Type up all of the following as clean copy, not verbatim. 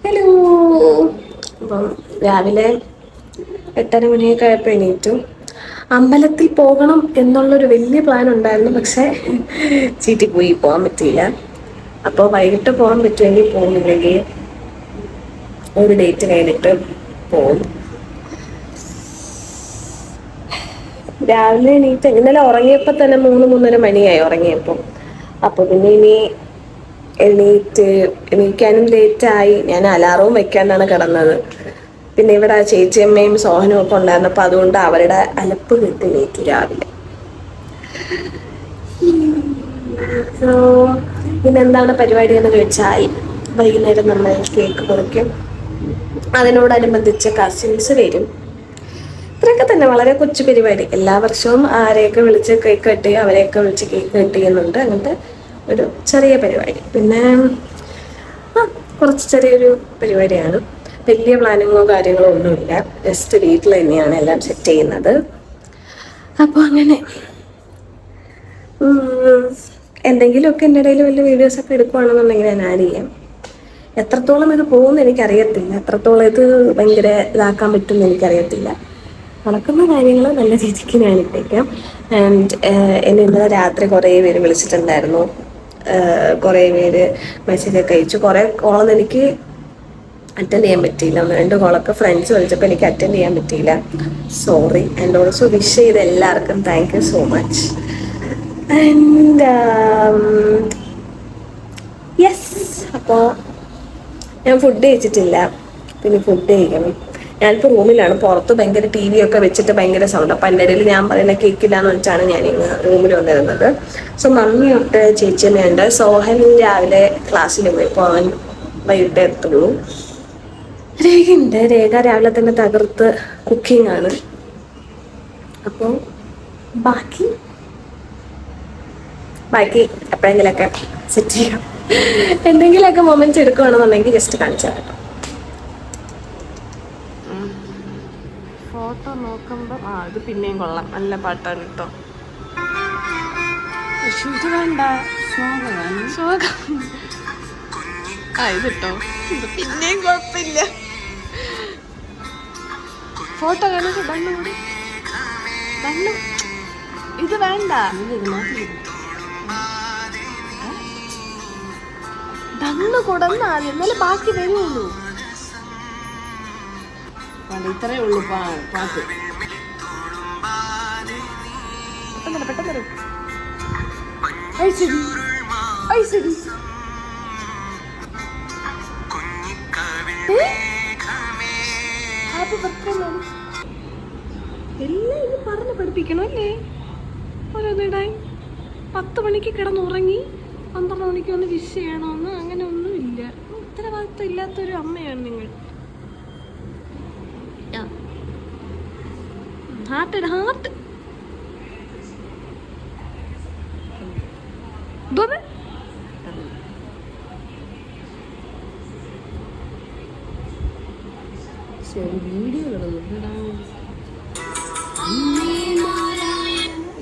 Hello. അപ്പം രാവിലെ 8:30 മണിയൊക്കെ ആയപ്പോൾ എണീറ്റു. അമ്പലത്തിൽ പോകണം എന്നുള്ളൊരു വലിയ പ്ലാൻ ഉണ്ടായിരുന്നു, പക്ഷേ ചീറ്റിപ്പോയി, പോകാൻ പറ്റിയില്ല. അപ്പോൾ വൈകിട്ട് പോകാൻ പറ്റുമെങ്കിൽ പോകുന്നില്ലെങ്കിൽ ഒരു ഡേറ്റ് കഴിഞ്ഞിട്ട് പോകും. രാവിലെ എണീറ്റ് ഇന്നലെ ഉറങ്ങിയപ്പോൾ തന്നെ 3-3:30 മണിയായി ഉറങ്ങിയപ്പോൾ. അപ്പോൾ പിന്നെ എണീക്കാനും ലേറ്റായി. ഞാൻ അലാറവും വെക്കാനാണ് കിടന്നത്. പിന്നെ ഇവിടെ ചേച്ചിയമ്മയും സോഹനും ഒക്കെ ഉണ്ടായിരുന്നപ്പോൾ അതുകൊണ്ട് അവരുടെ അലപ്പ് കിട്ടി എണീറ്റു രാവിലെ. സോ പിന്നെന്താണ് പരിപാടി എന്ന് ചോദിച്ചാൽ, വൈകുന്നേരം നമ്മൾ കേക്ക് മുറിക്കും. അതിനോടനുബന്ധിച്ച് കസിൻസ് വരും. ഇത്രയൊക്കെ തന്നെ, വളരെ കൊച്ചു പരിപാടി. എല്ലാ വർഷവും ആരെയൊക്കെ വിളിച്ച് കേക്ക് കട്ട് ചെയ്യുക, അവരെയൊക്കെ വിളിച്ച് കേക്ക് കട്ട് ചെയ്യുന്നുണ്ട്. അങ്ങനത്തെ ഒരു ചെറിയ പരിപാടി. പിന്നെ കുറച്ച് ചെറിയൊരു പരിപാടിയാണ്. വലിയ പ്ലാനിങ്ങോ കാര്യങ്ങളോ ഒന്നുമില്ല. ജസ്റ്റ് വീട്ടിൽ തന്നെയാണ് എല്ലാം സെറ്റ് ചെയ്യുന്നത്. അപ്പോൾ അങ്ങനെ എന്തെങ്കിലുമൊക്കെ എൻ്റെ ഇടയിൽ വലിയ വീഡിയോസൊക്കെ എടുക്കുകയാണെന്നുണ്ടെങ്കിൽ ഞാൻ ആഡ് ചെയ്യാം. എത്രത്തോളം ഇത് പോകുമെന്ന് എനിക്കറിയത്തില്ല, എത്രത്തോളം ഇത് ഭയങ്കര ഇതാക്കാൻ പറ്റുമെന്ന് എനിക്കറിയത്തില്ല. നടക്കുന്ന കാര്യങ്ങൾ നല്ല രീതിക്ക് ഞാൻ ഇട്ടേക്കാം. ആൻഡ് എന്നെ ഇന്നലെ രാത്രി കുറേ പേര് വിളിച്ചിട്ടുണ്ടായിരുന്നു. കുറേ പേര് മെസ്സേജൊക്കെ അയച്ചു. കുറേ കോളൊന്നും എനിക്ക് അറ്റൻഡ് ചെയ്യാൻ പറ്റിയില്ല. 1-2 കോളൊക്കെ ഫ്രണ്ട്സ് വിളിച്ചപ്പോൾ എനിക്ക് അറ്റൻഡ് ചെയ്യാൻ പറ്റിയില്ല. സോറി. ആൻഡ് ഓൾസോ വിഷ് ചെയ്ത എല്ലാവർക്കും thank you so much. And yes, അപ്പോൾ ഞാൻ ഫുഡ് കഴിച്ചിട്ടില്ല. പിന്നെ ഫുഡ് കഴിക്കണം. ഞാനിപ്പോൾ റൂമിലാണ്. പുറത്ത് ഭയങ്കര TV ഒക്കെ വെച്ചിട്ട് ഭയങ്കര സൗണ്ട്. അപ്പം എൻ്റെ ഇടയിൽ ഞാൻ പറയുന്ന കേൾക്കില്ലാന്ന് വെച്ചാണ് ഞാൻ ഇങ്ങ് റൂമിൽ വന്നിരുന്നത്. സോ മമ്മിയുണ്ട്, ചേച്ചിയമ്മയുണ്ട്. സോഹൻ രാവിലെ ക്ലാസ്സിൽ പോയി, ഇപ്പോൾ അവൻ വൈകിട്ടേ എത്തുള്ളൂ. രേഖയുണ്ട്. രേഖ രാവിലെ തന്നെ തകർത്ത് കുക്കിംഗ് ആണ്. അപ്പോൾ ബാക്കി എപ്പോഴെങ്കിലൊക്കെ സെറ്റ് ചെയ്യാം. എന്തെങ്കിലുമൊക്കെ മൊമെന്റ്സ് എടുക്കുകയാണെന്നുണ്ടെങ്കിൽ ജസ്റ്റ് കാണിച്ചു തരാം. ഫോട്ടോ നോക്കുമ്പോൾ ഇത് പിന്നെയും കൊള്ളാം, നല്ല പാട്ടാണ് കേട്ടോ. ഇത് വേണ്ട, ഇത് കേട്ടോ, ഇത് പിന്നെയും കുഴപ്പമില്ല. ഫോട്ടോ കാണിച്ചു ഡണ്ണു. ഇത് വേണ്ട, ഡണ്ണ് കൊടുന്നാ മതി, എന്നാലും ബാക്കി വരുള്ളൂ. ഇത്രേ ഉള്ളൂ പാട്ട്. പെട്ടെന്ന് എല്ലാം ഇത് പറഞ്ഞ് പഠിപ്പിക്കണം അല്ലേ? ഓരോന്നിടാൻ 10 മണിക്ക് കിടന്നുറങ്ങി 12 മണിക്ക് ഒന്ന് വിഷ് ചെയ്യണമെന്ന് അങ്ങനെ ഒന്നുമില്ല. ഉത്തരവാദിത്വം ഇല്ലാത്തൊരു അമ്മയാണ് നിങ്ങൾ. ഹാർട്ട്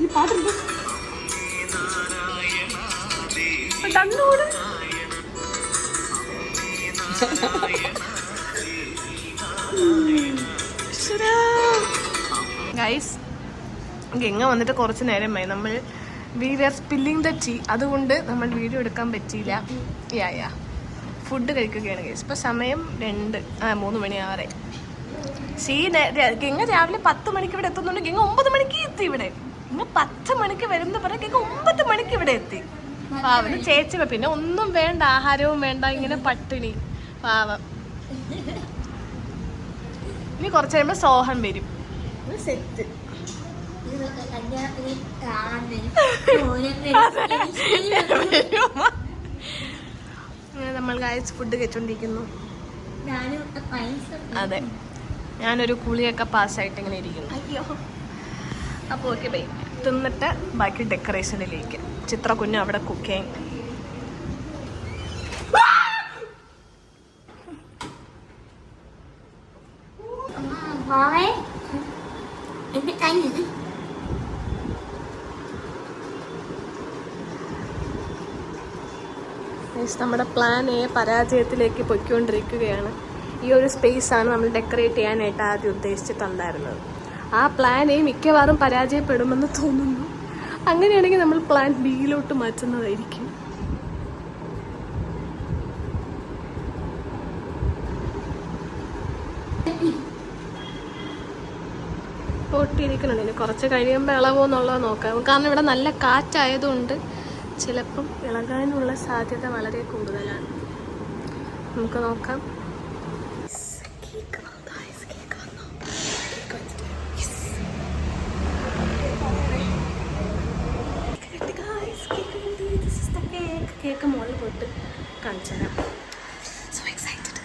ഈ പാട്ടുണ്ട്. ഗൈസ്, ഗംഗ വന്നിട്ട് കുറച്ച് നേരമായി. നമ്മൾ വി ആർ സ്പില്ലിങ് ദ ടീ, അതുകൊണ്ട് നമ്മൾ വീഡിയോ എടുക്കാൻ പറ്റിയില്ല. ഫുഡ് കഴിക്കുകയാണ് ഗൈസ്. ഇപ്പോൾ സമയം 3 മണിയാവരെ. ഗംഗ രാവിലെ 10 മണിക്ക് ഇവിടെ എത്തുന്നുണ്ട്. ഗംഗ 9 മണിക്ക് എത്തി ഇവിടെ. ഗംഗ 10 മണിക്ക് വരുന്ന പറഞ്ഞാൽ ഗംഗ 9 മണിക്ക് ഇവിടെ എത്തി. പാവം ചേച്ചി. പിന്നെ ഒന്നും വേണ്ട, ആഹാരവും വേണ്ട, ഇങ്ങനെ പട്ടിണി പാവം. ഇനി കുറച്ച് കഴിയുമ്പോൾ സോഹൻ വരും. സെറ്റ് നമ്മൾ ഗൈസ് ഫുഡ് കഴിച്ചോണ്ടിരിക്കുന്നു. അതെ, ഞാനൊരു കുളിയൊക്കെ പാസ്സായിട്ട് ഇങ്ങനെ ഇരിക്കുന്നു. അപ്പോൾ ഓക്കെ ബൈ. തിന്നിട്ട് ബാക്കി ഡെക്കറേഷനിലേക്ക്. ചിത്ര കുഞ്ഞു അവിടെ കുക്കിങ്. നമ്മുടെ പ്ലാൻ എ പരാജയത്തിലേക്ക് പൊയ്ക്കൊണ്ടിരിക്കുകയാണ്. ഈ ഒരു സ്പേസാണ് നമ്മൾ ഡെക്കറേറ്റ് ചെയ്യാനായിട്ട് ആദ്യം ഉദ്ദേശിച്ചിട്ടുണ്ടായിരുന്നത്. ആ പ്ലാൻ എ മിക്കവാറും പരാജയപ്പെടുമെന്ന് തോന്നുന്നു. അങ്ങനെയാണെങ്കിൽ നമ്മൾ പ്ലാൻ ബിയിലോട്ട് മാറ്റുന്നതായിരിക്കും. പൊട്ടിയിരിക്കുന്നുണ്ട്. ഇനി കുറച്ച് കഴിയുമ്പോൾ ഇളവോ എന്നുള്ളത് നോക്കാം. കാരണം ഇവിടെ നല്ല കാറ്റായതുകൊണ്ട് ചിലപ്പം ഇളകാനുള്ള സാധ്യത വളരെ കൂടുതലാണ്. നമുക്ക് നോക്കാം. കേക്ക് മുകളിൽ പോയിട്ട് കാണിച്ചു തരാം. So excited.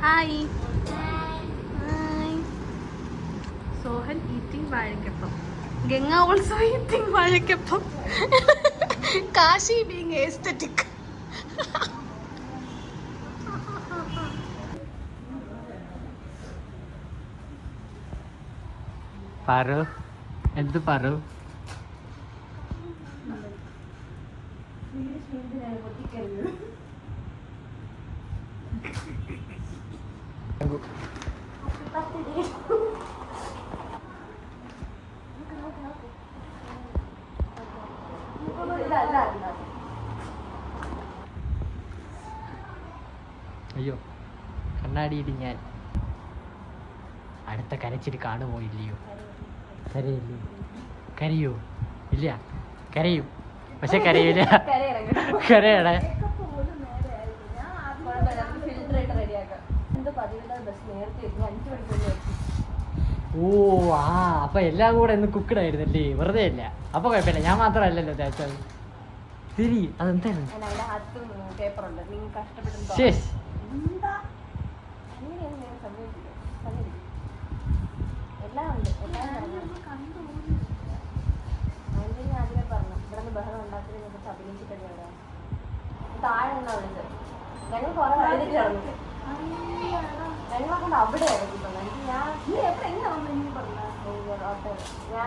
Hi Sohan eating vazhakkappam. Ganga also eating vazhakkappam. Kashi being aesthetic. Paru എന്ത് പാറു? അയ്യോ കണ്ണാടിയിട്ട് ഞാൻ അടുത്ത കരച്ചിട്ട് കാണുമോ ഇല്ലയോ? കരയില്ലേ? കരയോ? ഇല്ല കരയും, പക്ഷെ കരയില്ല. കരയണേ. ഓ ആ അപ്പൊ എല്ലാം കൂടെ ഇന്ന് കുക്കഡ് ആയിരുന്നല്ലേ? വെറുതെ ഇല്ല. അപ്പൊ കുഴപ്പമില്ല, ഞാൻ മാത്രമല്ലല്ലോ തേച്ചത്. തിരി അതെന്താണ്? ശേഷ്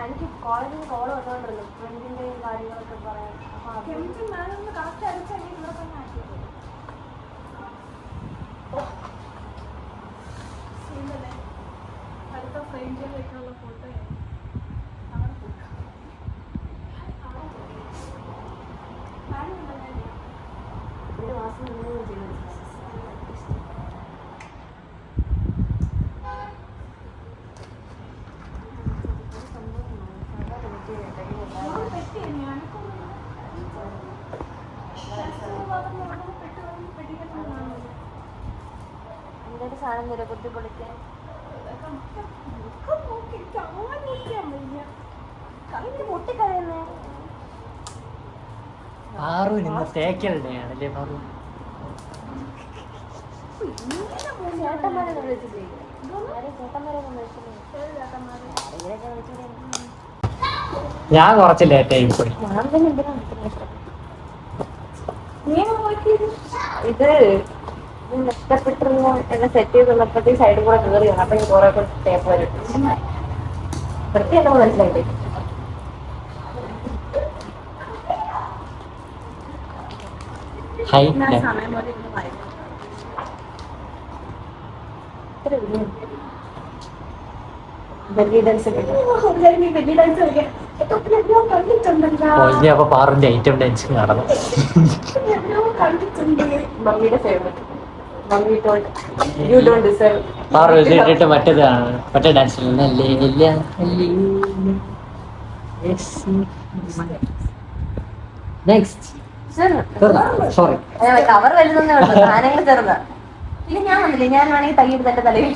എനിക്ക് കോളേജിൽ നിന്ന് കോള് വന്നോണ്ടിരുന്നു ഫ്രണ്ടിന്റെയും കാര്യങ്ങളൊക്കെ പറയാൻ. അടുത്ത ഫ്രെയിം ചെയ്ത് വെക്കാനുള്ള ഫോട്ടോ ഒരു മാസം മുന്നേ ചെയ്തു. എന്തൊരു സാധനം നിരകുത്തി പൊളിക്കാൻ പൊട്ടിക്കളയുന്നേ. പാറു നിന്ന് തേക്കലുടെ ആണല്ലേ പാറു? ചേട്ടന്മാരെ വിളിച്ചില്ലേ? ഞാൻ കുറച്ച് ലേറ്റായി പോയി. ഇത് നഷ്ടപ്പെട്ടിരുന്നു എന്നെ സെറ്റ് ചെയ്ത് തന്നപ്പോഴത്തേക്ക് സൈഡിൽ കൂടെ കയറി വന്നു. അപ്പൊ കുറെ ടേപ്പ് വരും. വൃത്തി എന്നെ മനസ്സിലായില്ലേ? സമയം പോലെ ഇരുന്ന് വായിക്കും. അപ്പൊ പാറിന്റെ ഐറ്റം ഡാൻസ് നടന്നു. മമ്മിയുടെ favourite. Mummy told you don't deserve. Paru ഇട്ടിട്ട് മറ്റേതാണ്, മറ്റേ ഡാൻസ്. നെക്സ്റ്റ് സോറി കവർ വരുന്നേ ഉള്ളൂ, സാധനങ്ങൾ ചെറുതാ. പിന്നെ ഞാൻ വന്നില്ലേ, ഞാൻ വേണമെങ്കിൽ തയ്യിട്ട് തന്റെ തലയിൽ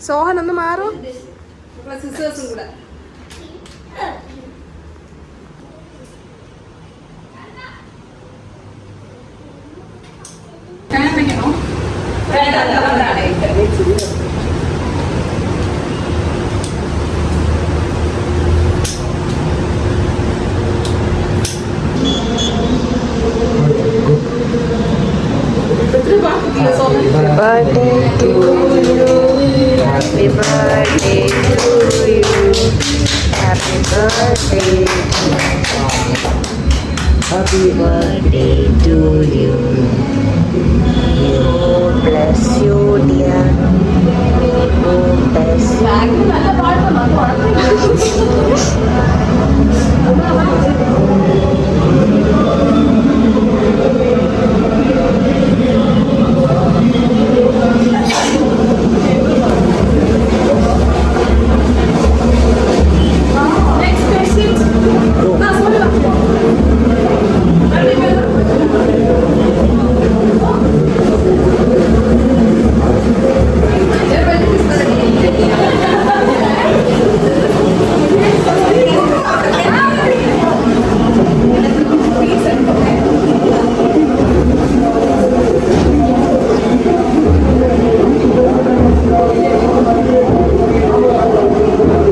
സോഹൻ ഒന്ന് മാറും. സിസ്റ്റേഴ്സും കൂടെ birthday to you, happy birthday to you, happy birthday, happy birthday to you. God bless you, dear. God bless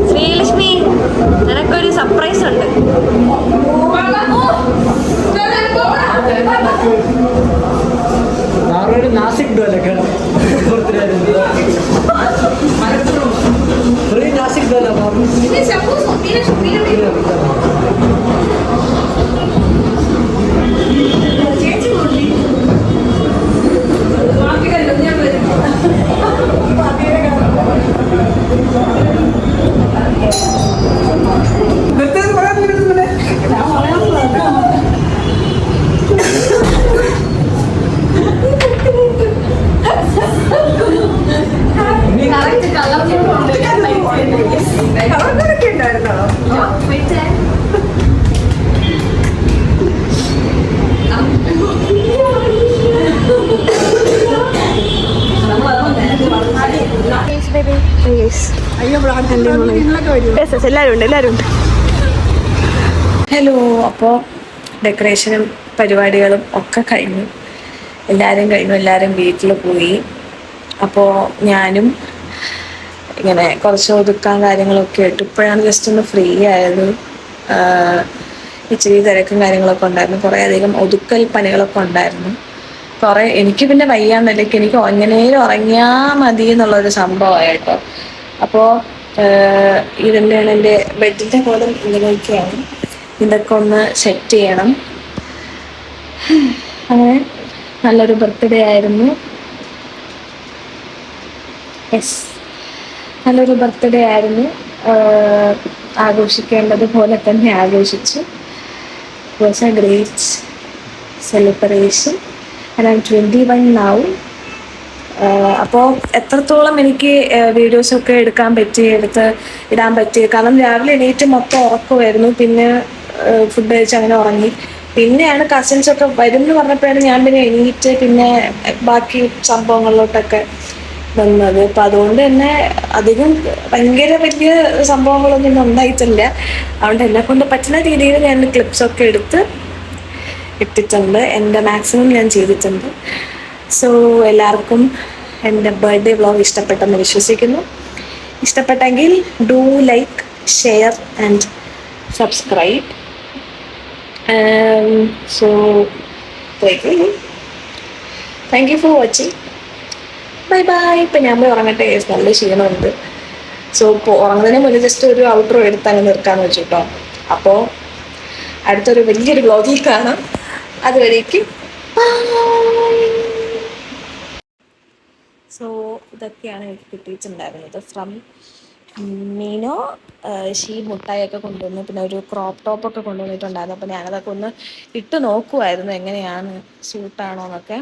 Sreelakshmi, നിനക്കൊരു സർപ്രൈസ് ഉണ്ട്. നാസിക് ഡോലൊക്കെ ഫ്രീ നാസിക് ഡോല എല്ലാവരും ഉണ്ട്. ഹലോ, അപ്പോൾ ഡെക്കറേഷനും പരിപാടികളും ഒക്കെ കഴിഞ്ഞു. എല്ലാവരും വീട്ടിൽ പോയി. അപ്പോൾ ഞാനും ഇങ്ങനെ കുറച്ച് ഒതുക്കാൻ കാര്യങ്ങളൊക്കെ ആയിട്ട് ഇപ്പോഴാണ് ജസ്റ്റ് ഒന്ന് ഫ്രീ ആയത്. ഇച്ചിരി തിരക്കും കാര്യങ്ങളൊക്കെ ഉണ്ടായിരുന്നു. കുറേ അധികം ഒതുക്കൽ പണികളൊക്കെ ഉണ്ടായിരുന്നു. എനിക്ക് പിന്നെ വയ്യാന്നല്ലേക്ക് എനിക്ക് എങ്ങനെയും ഉറങ്ങിയാൽ മതി എന്നുള്ളൊരു സംഭവമായിട്ടോ. അപ്പോൾ ഇതിൻ്റെയാണ് എൻ്റെ ബെഡിൻ്റെ കോലം ഇങ്ങനെയൊക്കെയാണ്. ഇതൊക്കെ ഒന്ന് സെറ്റ് ചെയ്യണം. അങ്ങനെ നല്ലൊരു ബർത്ത്ഡേ ആയിരുന്നു. നല്ലൊരു ബർത്ത്ഡേ ആയിരുന്നു. ആഘോഷിക്കേണ്ടത് പോലെ തന്നെ ആഘോഷിച്ചു. It was A great celebration and I M 21 now. അപ്പോൾ എത്രത്തോളം എനിക്ക് വീഡിയോസൊക്കെ എടുത്ത് ഇടാൻ പറ്റി, കാരണം രാവിലെ എണീറ്റ് മൊത്തം ഉറക്കമായിരുന്നു. പിന്നെ ഫുഡ് കഴിച്ച് അങ്ങനെ ഉറങ്ങി. പിന്നെയാണ് കസിൻസൊക്കെ വരും എന്ന് പറഞ്ഞപ്പോഴാണ് ഞാൻ പിന്നെ എണീറ്റ് പിന്നെ ബാക്കി സംഭവങ്ങളിലോട്ടൊക്കെ വന്നത്. അപ്പം അതുകൊണ്ട് തന്നെ അധികം ഭയങ്കര വലിയ സംഭവങ്ങളൊന്നും ഇന്ന് ഉണ്ടായിട്ടില്ല. അതുകൊണ്ട് എന്നെ കൊണ്ട് പറ്റുന്ന രീതിയിൽ ഞാൻ ക്ലിപ്സൊക്കെ എടുത്ത് ഇട്ടിട്ടുണ്ട്. എൻ്റെ മാക്സിമം ഞാൻ ചെയ്തിട്ടുണ്ട്. സോ എല്ലാവർക്കും എൻ്റെ ബർത്ത്ഡേ വ്ളോഗ് ഇഷ്ടപ്പെട്ടെന്ന് വിശ്വസിക്കുന്നു. ഇഷ്ടപ്പെട്ടെങ്കിൽ do like, share and subscribe. So thank you for watching. Bye bye. ഇപ്പം ഞാൻ പോയി ഉറങ്ങട്ടെ, നല്ല ക്ഷീണമുണ്ട്. സോ ഇപ്പോൾ ഉറങ്ങുന്നതിന് മുന്നേ ജസ്റ്റ് ഒരു ഔട്ട്രോ എടുത്തങ്ങ് നിർത്താമെന്ന് വെച്ചു കേട്ടോ. അപ്പോൾ അടുത്തൊരു വലിയൊരു വ്ളോഗിൽ കാണാം. അതുവരേക്കും സോ ഇതൊക്കെയാണ് എനിക്ക് കിട്ടിയിട്ടുണ്ടായിരുന്നത് ഫ്രം മീനോ. മുട്ടായൊക്കെ കൊണ്ടുവന്നു, പിന്നെ ഒരു ക്രോപ്പ് ടോപ്പൊക്കെ കൊണ്ടുവന്നിട്ടുണ്ടായിരുന്നു. അപ്പോൾ ഞാനതൊക്കെ ഒന്ന് ഇട്ട് നോക്കുമായിരുന്നു എങ്ങനെയാണ്, സ്യൂട്ടാണോ എന്നൊക്കെ.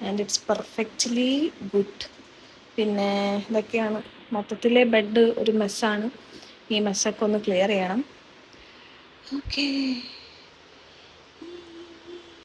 And it's perfectly good. പിന്നെ ഇതൊക്കെയാണ് മൊത്തത്തിലെ ബെഡ് ഒരു മെസ്സാണ്. ഈ മെസ്സൊക്കെ ഒന്ന് ക്ലിയർ ചെയ്യണം. ഓക്കേ.